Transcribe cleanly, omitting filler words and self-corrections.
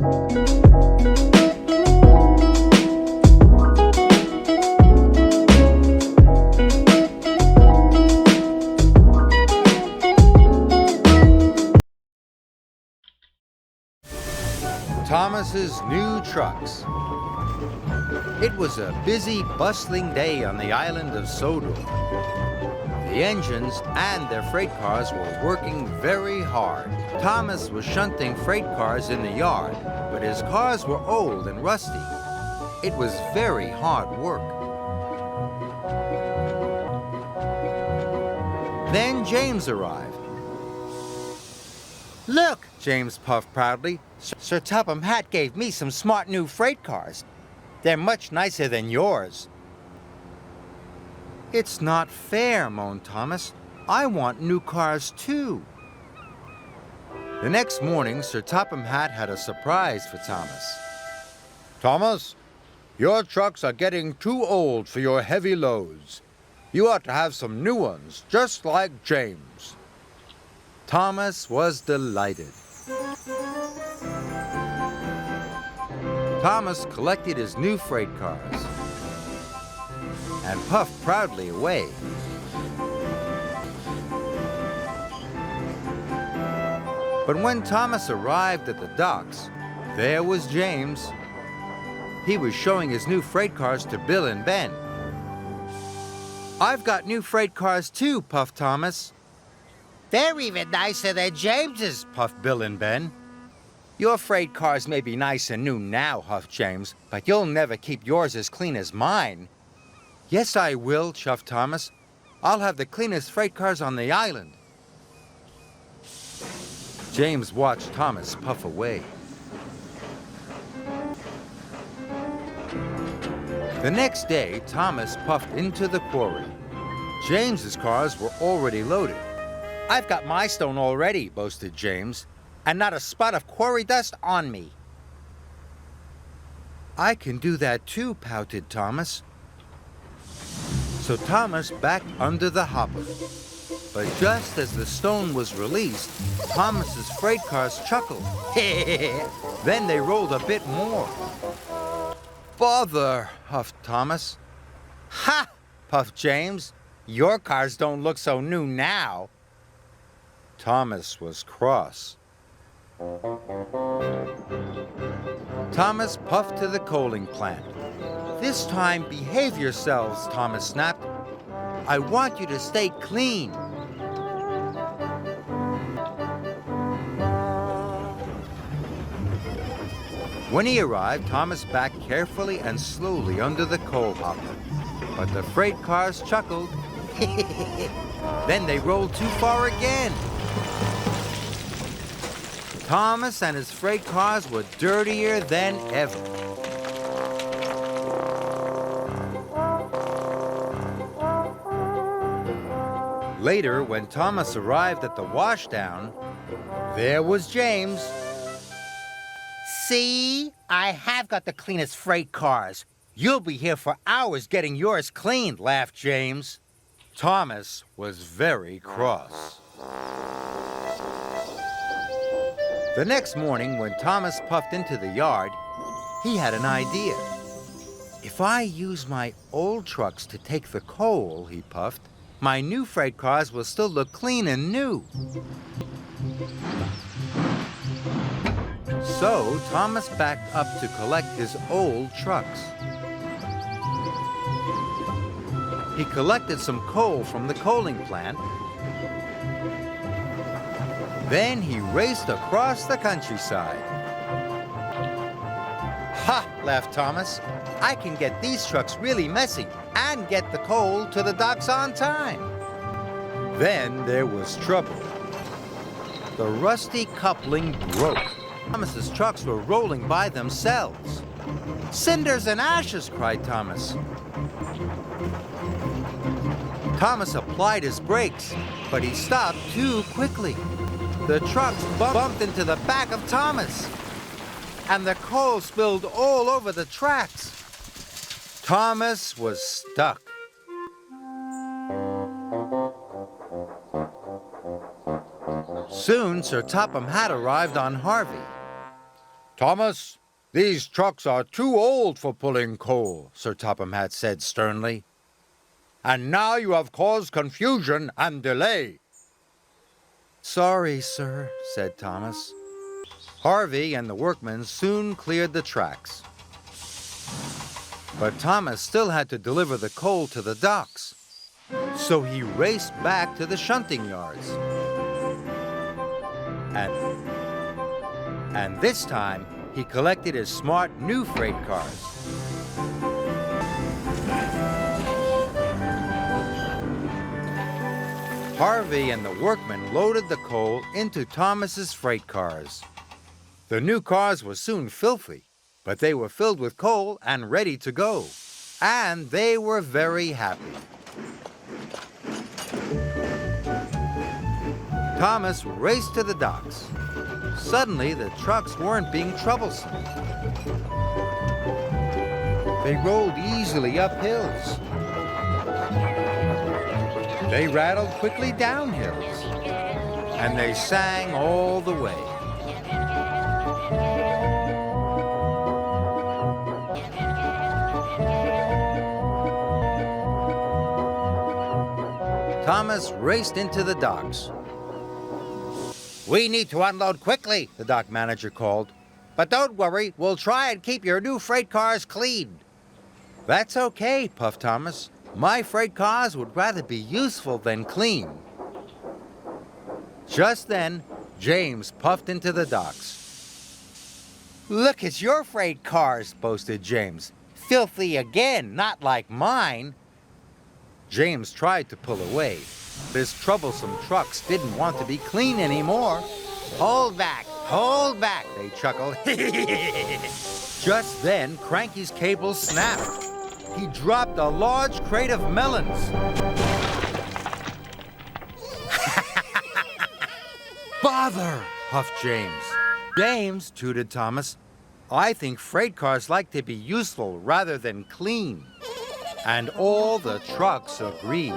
Thomas's new trucks. It was a busy, bustling day on the island of Sodor. The engines and their freight cars were working very hard. Thomas was shunting freight cars in the yard, but his cars were old and rusty. It was very hard work. Then James arrived. "Look," James puffed proudly. "Sir Topham Hatt gave me some smart new freight cars. They're much nicer than yours." "It's not fair," moaned Thomas. "I want new cars too." The next morning, Sir Topham Hatt had a surprise for Thomas. "Thomas, your trucks are getting too old for your heavy loads. You ought to have some new ones, just like James." Thomas was delighted. Thomas collected his new freight cars and puffed proudly away. But when Thomas arrived at the docks, there was James. He was showing his new freight cars to Bill and Ben. "I've got new freight cars too," puffed Thomas. "They're even nicer than James's," puffed Bill and Ben. "Your freight cars may be nice and new now," huffed James, "but you'll never keep yours as clean as mine." "Yes, I will," chuffed Thomas. "I'll have the cleanest freight cars on the island." James watched Thomas puff away. The next day, Thomas puffed into the quarry. James's cars were already loaded. "I've got my stone already," boasted James, "and not a spot of quarry dust on me." "I can do that too," pouted Thomas. So Thomas backed under the hopper. But just as the stone was released, Thomas's freight cars chuckled. Then they rolled a bit more. "Bother," huffed Thomas. "Ha!" puffed James. "Your cars don't look so new now." Thomas was cross. Thomas puffed to the coaling plant. "This time, behave yourselves," Thomas snapped. "I want you to stay clean." When he arrived, Thomas backed carefully and slowly under the coal hopper. But the freight cars chuckled. Then they rolled too far again. Thomas and his freight cars were dirtier than ever. Later, when Thomas arrived at the washdown, there was James. "See? I have got the cleanest freight cars. You'll be here for hours getting yours cleaned," laughed James. Thomas was very cross. The next morning, when Thomas puffed into the yard, he had an idea. "If I use my old trucks to take the coal," he puffed, "my new freight cars will still look clean and new." So Thomas backed up to collect his old trucks. He collected some coal from the coaling plant. Then he raced across the countryside. "Ha!" laughed Thomas. "I can get these trucks really messy and get the coal to the docks on time." Then there was trouble. The rusty coupling broke. Thomas's trucks were rolling by themselves. "Cinders and ashes!" cried Thomas. Thomas applied his brakes, but he stopped too quickly. The trucks bumped into the back of Thomas, and the coal spilled all over the tracks. Thomas was stuck. Soon, Sir Topham Hatt arrived on Harvey. Thomas, these trucks are too old for pulling coal, Sir Topham Hatt said sternly. And now you have caused confusion and delay. Sorry, sir, said Thomas. Harvey and the workmen soon cleared the tracks. But Thomas still had to deliver the coal to the docks. So he raced back to the shunting yards. And this time, he collected his smart new freight cars. Harvey and the workmen loaded the coal into Thomas's freight cars. The new cars were soon filthy, but they were filled with coal and ready to go. And they were very happy. Thomas raced to the docks. Suddenly, the trucks weren't being troublesome. They rolled easily up hills. They rattled quickly down hills. And they sang all the way. Thomas raced into the docks. We need to unload quickly, the dock manager called. But don't worry, we'll try and keep your new freight cars clean. That's okay, puffed Thomas. My freight cars would rather be useful than clean. Just then, James puffed into the docks. Look at your freight cars, boasted James. Filthy again, not like mine. James tried to pull away. His troublesome trucks didn't want to be clean anymore. Hold back, they chuckled. Just then, Cranky's cable snapped. He dropped a large crate of melons. Bother, huffed James. James, tooted Thomas, I think freight cars like to be useful rather than clean. And all the trucks agreed.